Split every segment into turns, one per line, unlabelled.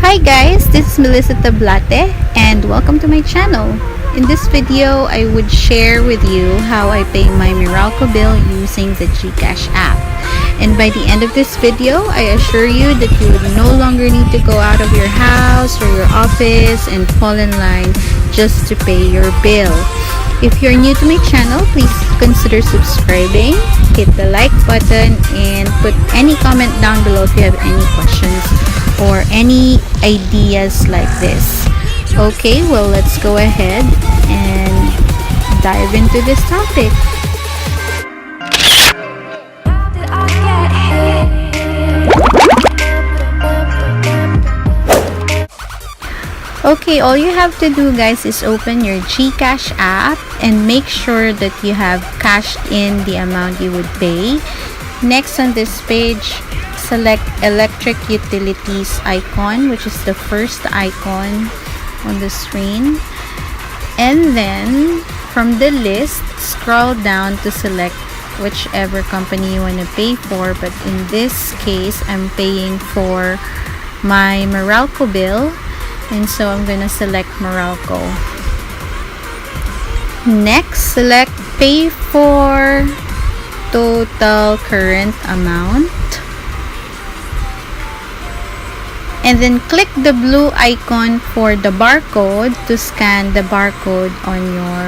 Hi guys, this is Melissa Tablate and welcome to my channel. In this video, I would share with you how I pay my Meralco bill using the Gcash app. And by the end of this video, I assure you that you would no longer need to go out of your house or your office and fall in line just to pay your bill. If you're new to my channel, please consider subscribing, hit the like button, and put any comment down below if you have any questions or any ideas like this. Okay, well, let's go ahead and dive into this topic. Okay, all you have to do, guys, is open your Gcash app and make sure that you have cashed in the amount you would pay. Next on this page, select electric utilities icon, which is the first icon on the screen. And then from the list, scroll down to select whichever company you want to pay for. But in this case, I'm paying for my Meralco bill. And so I'm gonna select Meralco. Next, select pay for total current amount. And then click the blue icon for the barcode to scan the barcode on your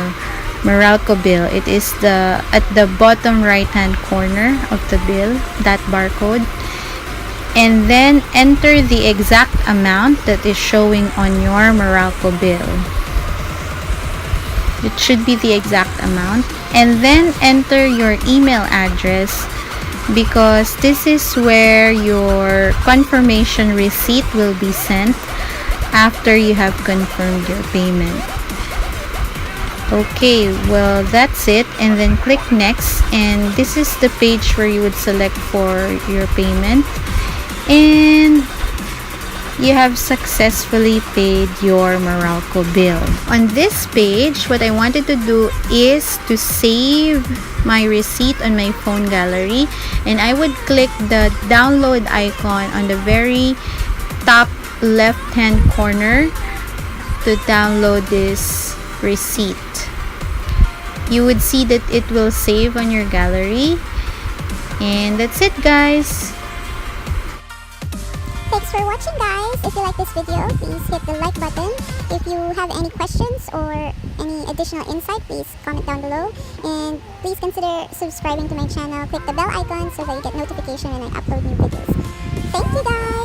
Meralco bill. It is at the bottom right hand corner of the bill, that barcode. And then enter the exact amount that is showing on your Meralco bill. It should be the exact amount. And then enter your email address, because this is where your confirmation receipt will be sent after you have confirmed your payment. Okay, well, that's it. And then click next, and this is the page where you would select for your payment. And you have successfully paid your Meralco bill. On this page, what I wanted to do is to save my receipt on my phone gallery, and I would click the download icon on the very top left hand corner to download this receipt. You would see that it will save on your gallery. And that's it, guys.
Thanks for watching, guys. If you like this video, please hit the like button. If you have any questions or any additional insight, please comment down below. And please consider subscribing to my channel. Click the bell icon so that you get notification when I upload new videos. Thank you, guys.